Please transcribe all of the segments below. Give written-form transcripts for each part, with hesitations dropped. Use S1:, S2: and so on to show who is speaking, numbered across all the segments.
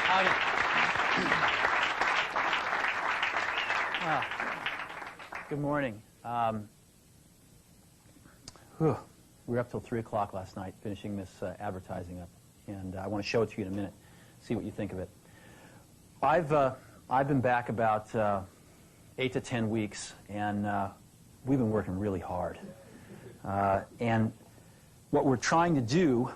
S1: Howdy. Good morning. We were up till 3 o'clock last night finishing this advertising up, and I want to show it to you in a minute, see what you think of it. I've been back about 8 to 10 weeks, and we've been working really hard. And what we're trying to do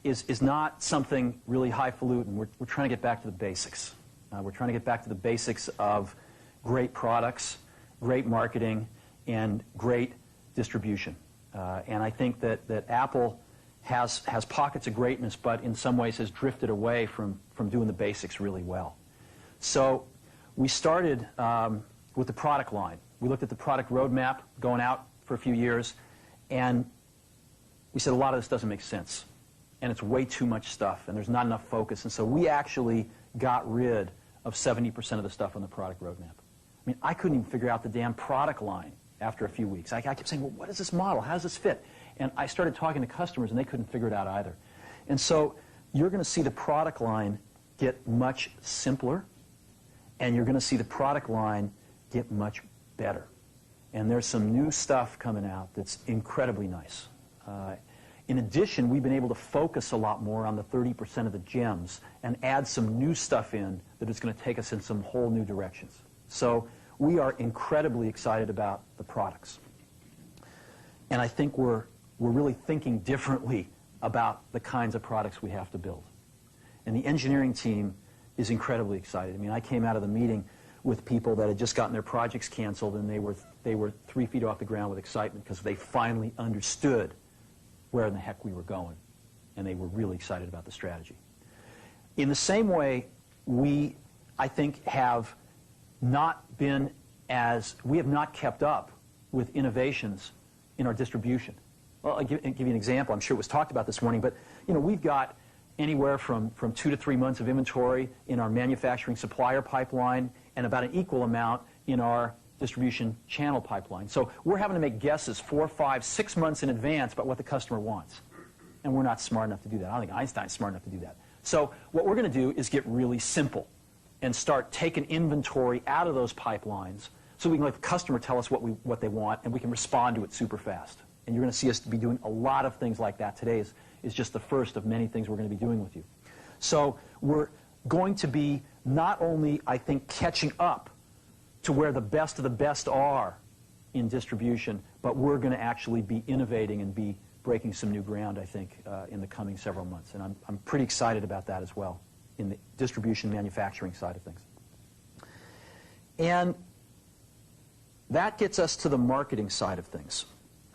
S1: is not something really highfalutin. We're trying to get back to the basics. We're trying to get back to the basics of great products, great marketing, and great distribution. And I think that Apple has pockets of greatness, but in some ways has drifted away from doing the basics really well. So we started with the product line. We looked at the product roadmap going out for a few years, and we said a lot of this doesn't make sense, and it's way too much stuff, and there's not enough focus. And so we actually got rid of 70% of the stuff on the product roadmap. I mean, I couldn't even figure out the damn product line after a few weeks. I kept saying, well, what is this model? How does this fit? And I started talking to customers, and they couldn't figure it out either. And so you're going to see the product line get much simpler, and you're going to see the product line get much better. And there's some new stuff coming out that's incredibly nice. In addition, we've been able to focus a lot more on the 30% of the gems and add some new stuff in that is going to take us in some whole new directions. So we are incredibly excited about the products. And I think we're really thinking differently about the kinds of products we have to build. And the engineering team is incredibly excited. I mean, I came out of the meeting with people that had just gotten their projects canceled, and they were 3 feet off the ground with excitement because they finally understood where in the heck we were going, and they were really excited about the strategy. In the same way, we, I think, have not kept up with innovations in our distribution. Well, I'll give you an example. I'm sure it was talked about this morning, but we've got anywhere from 2 to 3 months of inventory in our manufacturing supplier pipeline and about an equal amount in our distribution channel pipeline. So we're having to make guesses 4, 5, 6 months in advance about what the customer wants. And we're not smart enough to do that. I don't think Einstein's smart enough to do that. So what we're going to do is get really simple and start taking inventory out of those pipelines so we can let the customer tell us what they want, and we can respond to it super fast. And you're going to see us be doing a lot of things like that. Today is just the first of many things we're going to be doing with you. So we're going to be not only, I think, catching up to where the best of the best are in distribution, but we're going to actually be innovating and be breaking some new ground, I think, in the coming several months. And I'm pretty excited about that as well in the distribution manufacturing side of things. And that gets us to the marketing side of things.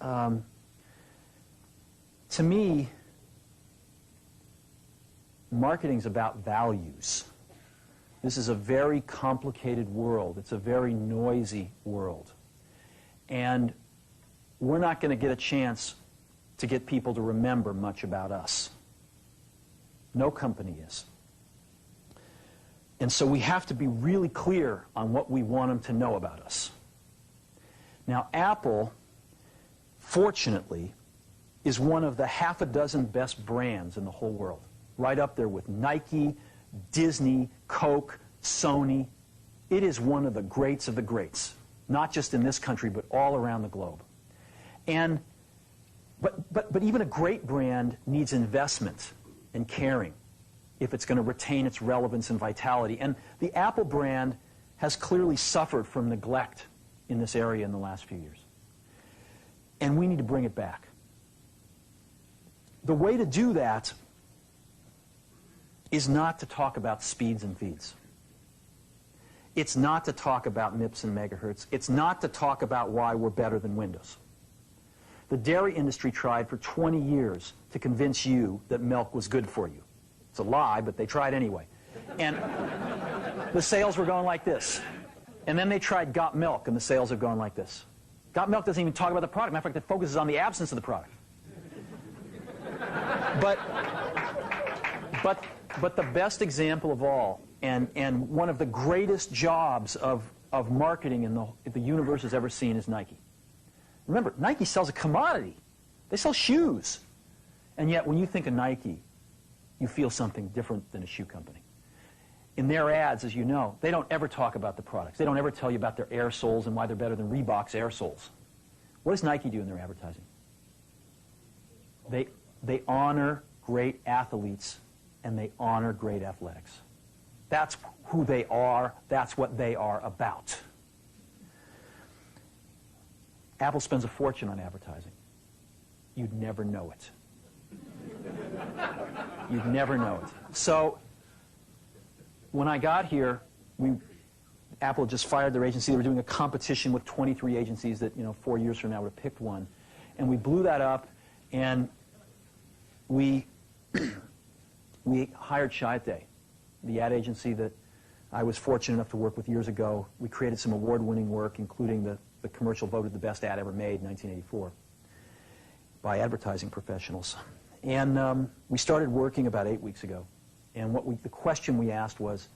S1: To me, marketing's about values. This is a very complicated world. It's a very noisy world. And we're not going to get a chance to get people to remember much about us. No company is. And so we have to be really clear on what we want them to know about us. Now, Apple, fortunately, is one of the half a dozen best brands in the whole world. Right up there with Nike, Disney, Coke, Sony. It is one of the greats of the greats, not just in this country, but all around the globe. And, but even a great brand needs investment and caring if it's going to retain its relevance and vitality. And the Apple brand has clearly suffered from neglect in this area in the last few years. And we need to bring it back. The way to do that is not to talk about speeds and feeds. It's not to talk about MIPS and megahertz. It's not to talk about why we're better than Windows. The dairy industry tried for 20 years to convince you that milk was good for you. It's a lie, but they tried anyway. And the sales were going like this. And then they tried Got Milk, and the sales have gone like this. Got Milk doesn't even talk about the product. Matter of fact, it focuses on the absence of the product. But the best example of all, and one of the greatest jobs of marketing the universe has ever seen, is Nike. Remember, Nike sells a commodity. They sell shoes. And yet, when you think of Nike, you feel something different than a shoe company. In their ads, as you know, they don't ever talk about the products. They don't ever tell you about their air soles and why they're better than Reebok's air soles. What does Nike do in their advertising? They honor great athletes and they honor great athletics. That's who they are. That's what they are about. Apple spends a fortune on advertising. You'd never know it. You'd never know it. So when I got here, Apple just fired their agency. They were doing a competition with 23 agencies that, 4 years from now would have picked one. And we blew that up, and we hired Chiat, the ad agency that I was fortunate enough to work with years ago. We created some award-winning work, including the commercial voted the best ad ever made in 1984 by advertising professionals. And we started working about 8 weeks ago. And the question we asked was,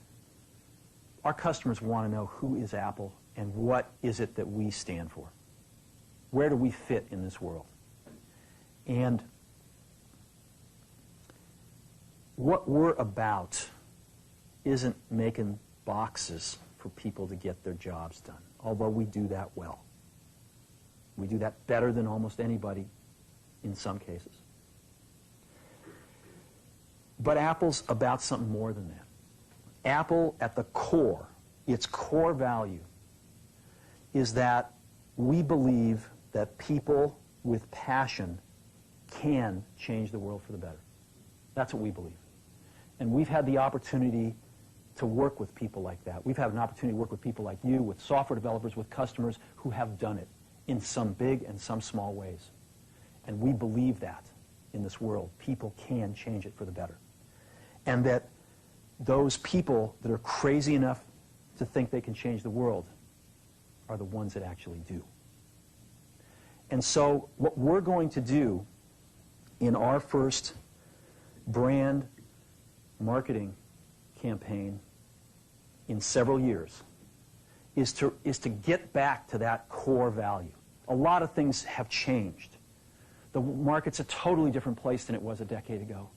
S1: our customers want to know who is Apple and what is it that we stand for? Where do we fit in this world? And what we're about isn't making boxes for people to get their jobs done, although we do that well. We do that better than almost anybody in some cases. But Apple's about something more than that. Apple, at the core, its core value, is that we believe that people with passion can change the world for the better. That's what we believe. And we've had the opportunity to work with people like that. We've had an opportunity to work with people like you, with software developers, with customers who have done it in some big and some small ways. And we believe that in this world. People can change it for the better. And that those people that are crazy enough to think they can change the world are the ones that actually do. And so what we're going to do in our first brand marketing campaign in several years is to get back to that core value. A lot of things have changed. The market's a totally different place than it was a decade ago.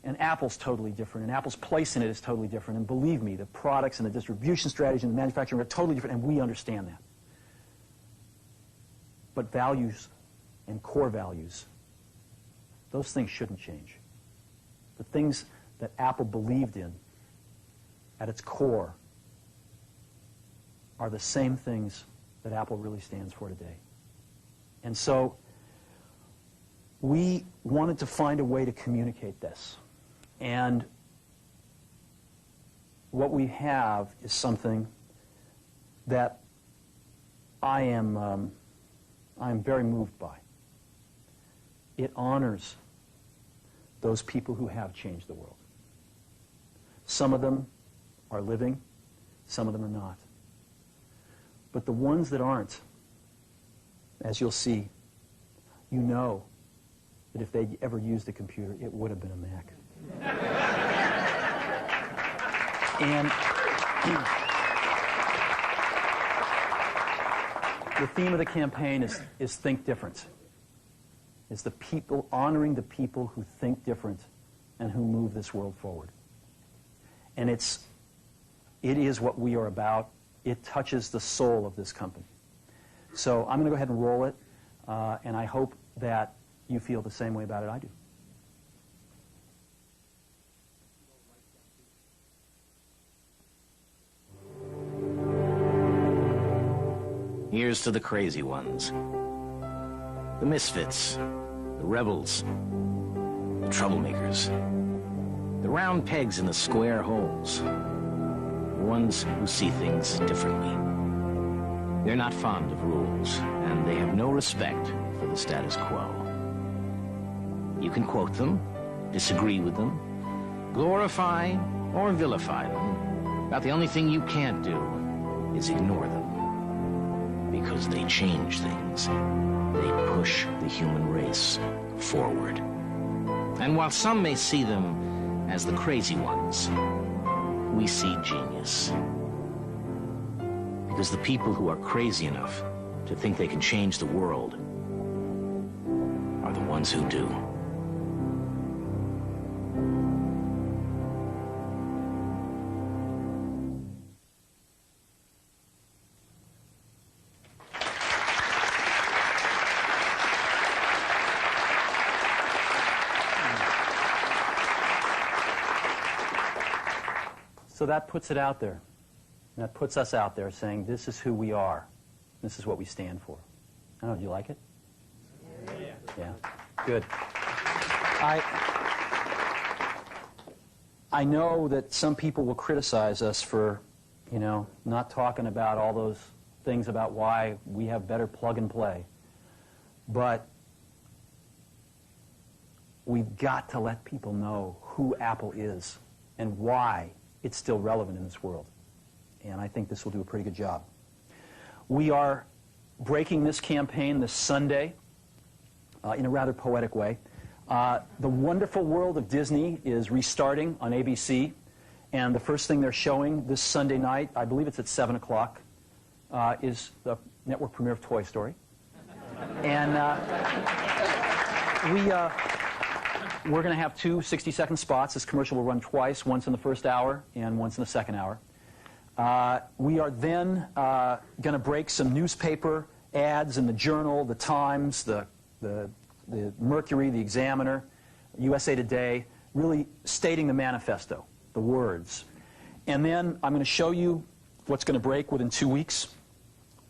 S1: And Apple's totally different, and Apple's place in it is totally different. And believe me, the products and the distribution strategy and the manufacturing are totally different, and we understand that. But values and core values, those things shouldn't change. The things that Apple believed in at its core are the same things that Apple really stands for today. And so we wanted to find a way to communicate this. And what we have is something that I am very moved by. It honors those people who have changed the world. Some of them are living, some of them are not. But the ones that aren't, as you'll see, you know that if they'd ever used a computer, it would have been a Mac. And the theme of the campaign is Think Different. It's the people, honoring the people who think different and who move this world forward. And it is what we are about. It touches the soul of this company. So I'm going to go ahead and roll it, and I hope that you feel the same way about it I do.
S2: Here's to the crazy ones, the misfits, the rebels, the troublemakers, the round pegs in the square holes, the ones who see things differently. They're not fond of rules, and they have no respect for the status quo. You can quote them, disagree with them, glorify or vilify them, but the only thing you can't do is ignore them. Because they change things. They push the human race forward. And while some may see them as the crazy ones, we see genius. Because the people who are crazy enough to think they can change the world are the ones who do.
S1: So that puts it out there. That puts us out there saying, this is who we are. This is what we stand for. I don't know, do you like it? Yeah. Good. I know that some people will criticize us for, not talking about all those things about why we have better plug and play. But we've got to let people know who Apple is and why it's still relevant in this world. And I think this will do a pretty good job. We are breaking this campaign this Sunday in a rather poetic way. The Wonderful World of Disney is restarting on ABC, and the first thing they're showing this Sunday night, I believe it's at 7 o'clock, is the network premiere of Toy Story. And we're going to have two 60-second spots. This commercial will run twice, once in the first hour and once in the second hour. We are then going to break some newspaper ads in the Journal, the Times, the Mercury, the Examiner, USA Today, really stating the manifesto, the words. And then I'm going to show you what's going to break within 2 weeks.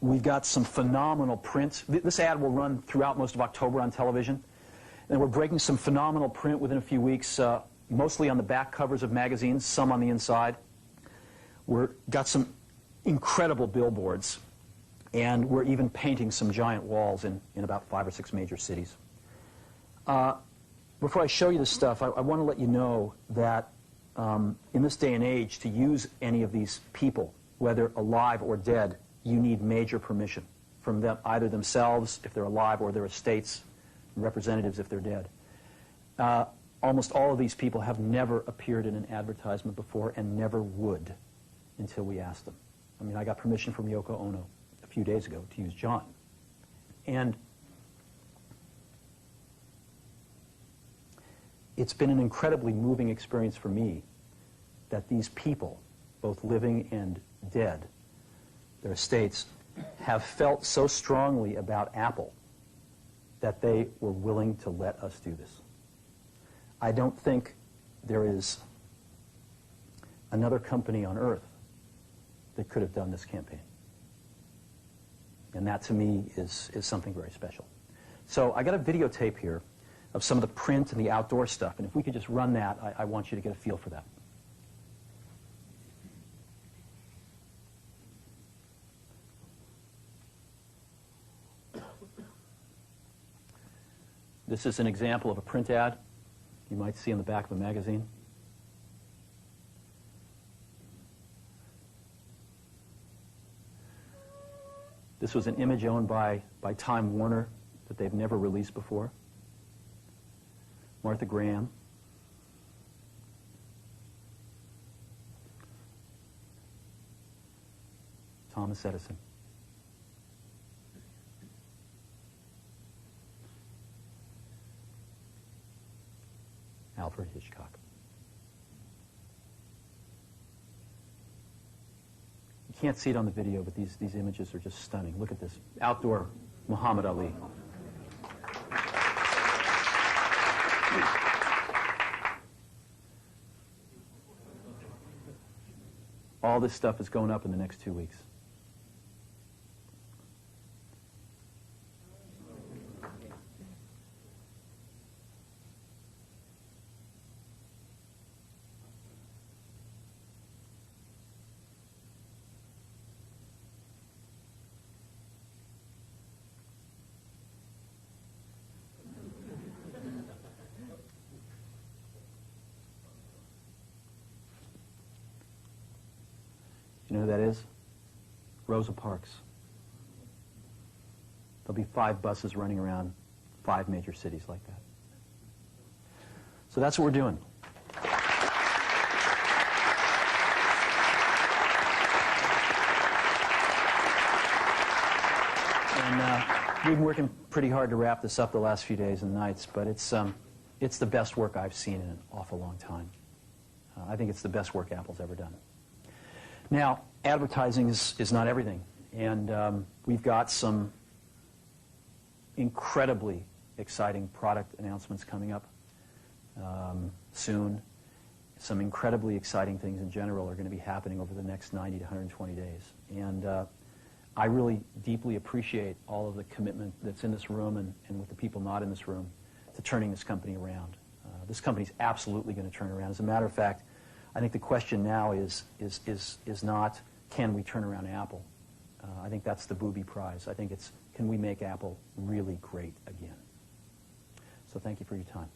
S1: We've got some phenomenal print. This ad will run throughout most of October on television. And we're breaking some phenomenal print within a few weeks, mostly on the back covers of magazines, some on the inside. We've got some incredible billboards, and we're even painting some giant walls in about 5 or 6 major cities. Before I show you this stuff, I want to let you know that in this day and age, to use any of these people, whether alive or dead, you need major permission from them, either themselves, if they're alive, or their estates, representatives if they're dead. Almost all of these people have never appeared in an advertisement before and never would until we asked them. I mean, I got permission from Yoko Ono a few days ago to use John. And it's been an incredibly moving experience for me that these people, both living and dead, their estates, have felt so strongly about Apple that they were willing to let us do this. I don't think there is another company on earth that could have done this campaign. And that, to me, is something very special. So I got a videotape here of some of the print and the outdoor stuff. And if we could just run that, I want you to get a feel for that. This is an example of a print ad you might see on the back of a magazine. This was an image owned by Time Warner that they've never released before. Martha Graham. Thomas Edison. Alfred Hitchcock. You can't see it on the video, but these images are just stunning. Look at this. Outdoor Muhammad Ali. All this stuff is going up in the next 2 weeks. You know who that is? Rosa Parks. There'll be 5 buses running around 5 major cities like that. So that's what we're doing. And we've been working pretty hard to wrap this up the last few days and nights, but it's the best work I've seen in an awful long time. I think it's the best work Apple's ever done. Now, advertising is not everything, and we've got some incredibly exciting product announcements coming up soon. some incredibly exciting things in general are going to be happening over the next 90 to 120 days. And I really deeply appreciate all of the commitment that's in this room and with the people not in this room to turning this company around. This company's absolutely going to turn around. As a matter of fact, I think the question now is not, can we turn around Apple? I think that's the booby prize. I think it's, can we make Apple really great again? So thank you for your time.